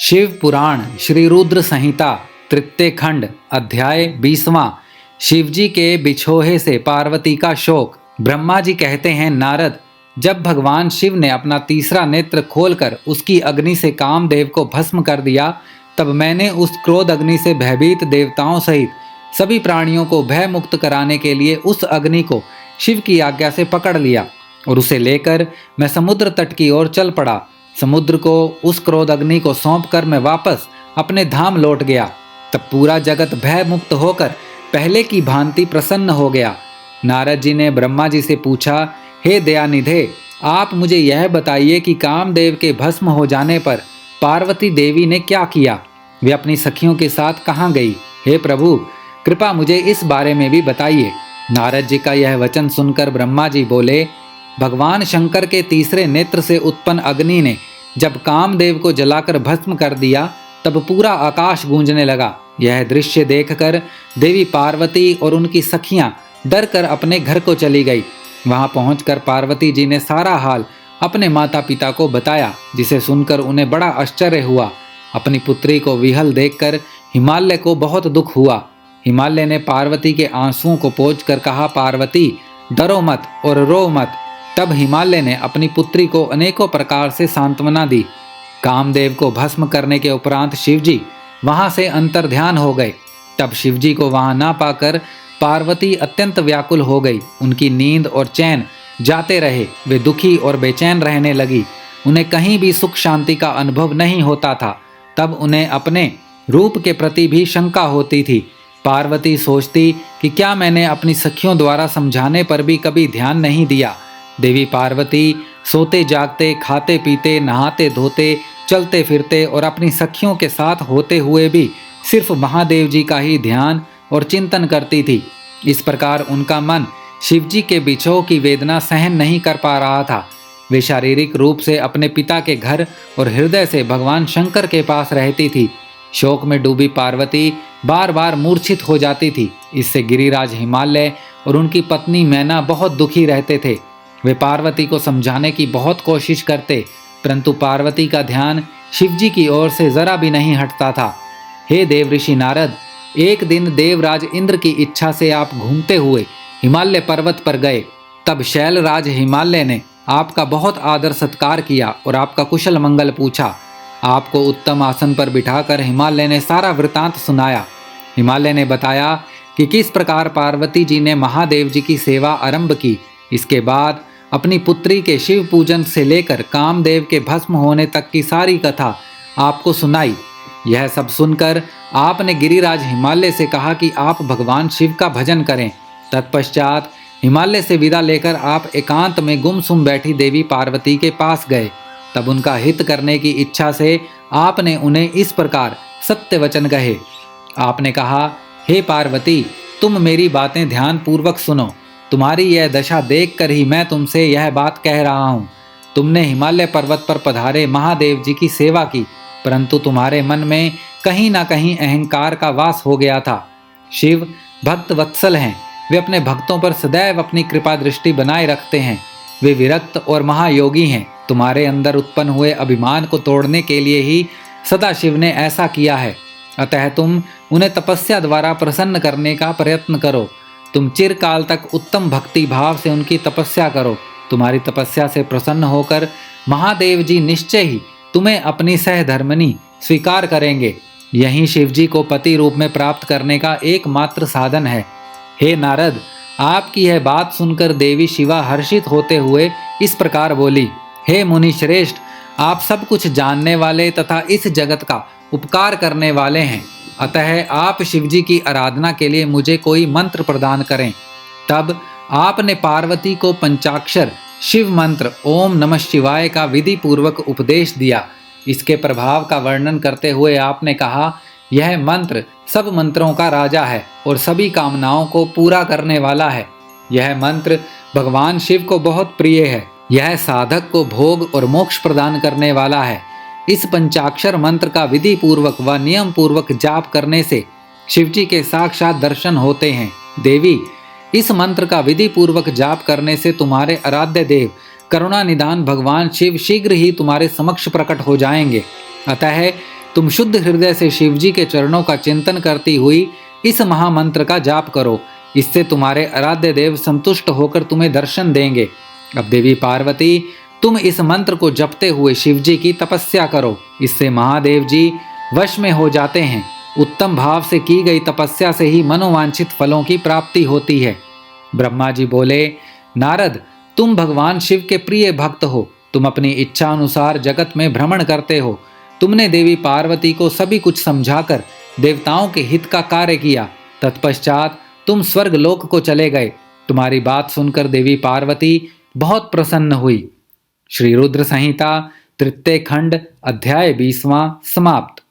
शिव पुराण श्री रुद्र संहिता तृतीय खंड अध्याय 20वां। शिवजी के बिछोहे से पार्वती का शोक। ब्रह्मा जी कहते हैं, नारद, जब भगवान शिव ने अपना तीसरा नेत्र खोलकर उसकी अग्नि से कामदेव को भस्म कर दिया, तब मैंने उस क्रोध अग्नि से भयभीत देवताओं सहित सभी प्राणियों को भय मुक्त कराने के लिए उस अग्नि को शिव की आज्ञा से पकड़ लिया और उसे लेकर मैं समुद्र तट की ओर चल पड़ा। समुद्र को उस क्रोध अग्नि को सौंपकर मैं वापस अपने धाम लौट गया। तब पूरा जगत भय मुक्त होकर पहले की भांति प्रसन्न हो गया। नारद जी ने ब्रह्मा जी से पूछा, हे दयानिधे, आप मुझे यह बताइए कि कामदेव के भस्म हो जाने पर पार्वती देवी ने क्या किया? वे अपनी सखियों के साथ कहाँ गई? हे प्रभु, कृपा मुझे इस बारे में भी बताइए। नारद जी का यह वचन सुनकर ब्रह्मा जी बोले, भगवान शंकर के तीसरे नेत्र से उत्पन्न अग्नि ने जब कामदेव को जलाकर भस्म कर दिया, तब पूरा आकाश गूंजने लगा। यह दृश्य देखकर देवी पार्वती और उनकी सखियां डर कर अपने घर को चली गई। वहां पहुंचकर पार्वती जी ने सारा हाल अपने माता पिता को बताया, जिसे सुनकर उन्हें बड़ा आश्चर्य हुआ। अपनी पुत्री को विहल देखकर हिमालय को बहुत दुख हुआ। हिमालय ने पार्वती के आंसुओं को पोंछकर कहा, पार्वती, डरो मत और रो मत। तब हिमालय ने अपनी पुत्री को अनेकों प्रकार से सांत्वना दी। कामदेव को भस्म करने के उपरांत शिवजी वहां से अंतर्ध्यान हो गए। तब शिवजी को वहां ना पाकर पार्वती अत्यंत व्याकुल हो गई। उनकी नींद और चैन जाते रहे। वे दुखी और बेचैन रहने लगी। उन्हें कहीं भी सुख शांति का अनुभव नहीं होता था। तब उन्हें अपने रूप के प्रति भी शंका होती थी। पार्वती सोचती कि क्या मैंने अपनी सखियों द्वारा समझाने पर भी कभी ध्यान नहीं दिया। देवी पार्वती सोते जागते, खाते पीते, नहाते धोते, चलते फिरते और अपनी सखियों के साथ होते हुए भी सिर्फ महादेव जी का ही ध्यान और चिंतन करती थी। इस प्रकार उनका मन शिवजी के बिछोह की वेदना सहन नहीं कर पा रहा था। वे शारीरिक रूप से अपने पिता के घर और हृदय से भगवान शंकर के पास रहती थी। शोक में डूबी पार्वती बार बार मूर्छित हो जाती थी। इससे गिरिराज हिमालय और उनकी पत्नी मैना बहुत दुखी रहते थे। वे पार्वती को समझाने की बहुत कोशिश करते, परंतु पार्वती का ध्यान शिवजी की ओर से जरा भी नहीं हटता था। हे देव ऋषि नारद, एक दिन देवराज इंद्र की इच्छा से आप घूमते हुए हिमालय पर्वत पर गए। तब शैलराज हिमालय ने आपका बहुत आदर सत्कार किया और आपका कुशल मंगल पूछा। आपको उत्तम आसन पर बिठाकर हिमालय ने सारा वृतांत सुनाया। हिमालय ने बताया कि किस प्रकार पार्वती जी ने महादेव जी की सेवा आरंभ की। इसके बाद अपनी पुत्री के शिव पूजन से लेकर कामदेव के भस्म होने तक की सारी कथा आपको सुनाई। यह सब सुनकर आपने गिरिराज हिमालय से कहा कि आप भगवान शिव का भजन करें। तत्पश्चात हिमालय से विदा लेकर आप एकांत में गुमसुम बैठी देवी पार्वती के पास गए। तब उनका हित करने की इच्छा से आपने उन्हें इस प्रकार सत्य वचन कहे। आपने कहा, हे पार्वती, तुम मेरी बातें ध्यान पूर्वक सुनो। तुम्हारी यह दशा देखकर ही मैं तुमसे यह बात कह रहा हूँ। तुमने हिमालय पर्वत पर पधारे महादेव जी की सेवा की, परंतु तुम्हारे मन में कहीं ना कहीं अहंकार का वास हो गया था। शिव भक्त वत्सल हैं। वे अपने भक्तों पर सदैव अपनी कृपा दृष्टि बनाए रखते हैं। वे विरक्त और महायोगी हैं। तुम्हारे अंदर उत्पन्न हुए अभिमान को तोड़ने के लिए ही सदा शिव ने ऐसा किया है। अतः तुम उन्हें तपस्या द्वारा प्रसन्न करने का प्रयत्न करो। तुम चिरकाल तक उत्तम भक्ति भाव से उनकी तपस्या करो। तुम्हारी तपस्या से प्रसन्न होकर महादेव जी निश्चय ही तुम्हें अपनी सहधर्मिणी स्वीकार करेंगे। यही शिवजी को पति रूप में प्राप्त करने का एकमात्र साधन है। हे नारद, आपकी यह बात सुनकर देवी शिवा हर्षित होते हुए इस प्रकार बोली, हे मुनि श्रेष्ठ, आप सब कुछ जानने वाले तथा इस जगत का उपकार करने वाले हैं। अतः आप शिवजी की आराधना के लिए मुझे कोई मंत्र प्रदान करें। तब आपने पार्वती को पंचाक्षर शिव मंत्र ओम नमः शिवाय का विधि पूर्वक उपदेश दिया। इसके प्रभाव का वर्णन करते हुए आपने कहा, यह मंत्र सब मंत्रों का राजा है और सभी कामनाओं को पूरा करने वाला है। यह मंत्र भगवान शिव को बहुत प्रिय है। यह साधक को भोग और मोक्ष प्रदान करने वाला है। इस पंचाक्षर मंत्र का विधि पूर्वक व नियम पूर्वक जाप करने से शिवजी के साक्षात दर्शन होते हैं। देवी, इस मंत्र का विधि पूर्वक जाप करने से तुम्हारे आराध्य देव करुणा निदान भगवान शिव शीघ्र ही तुम्हारे समक्ष प्रकट हो जाएंगे। अतः तुम शुद्ध हृदय से शिवजी के चरणों का चिंतन करती हुई इस महामंत्र का जाप करो। इससे तुम्हारे आराध्य देव संतुष्ट होकर तुम्हें दर्शन देंगे। अब देवी पार्वती, तुम इस मंत्र को जपते हुए शिवजी की तपस्या करो। इससे महादेव जी वश में हो जाते हैं। उत्तम भाव से की गई तपस्या से ही मनोवांछित फलों की प्राप्ति होती है। ब्रह्मा जी बोले, नारद, तुम भगवान शिव के प्रिय भक्त हो। तुम अपनी इच्छा अनुसार जगत में भ्रमण करते हो। तुमने देवी पार्वती को सभी कुछ समझाकर देवताओं के हित का कार्य किया। तत्पश्चात तुम स्वर्ग लोक को चले गए। तुम्हारी बात सुनकर देवी पार्वती बहुत प्रसन्न हुई। श्री रुद्र संहिता तृतीय खंड अध्याय 20वां समाप्त।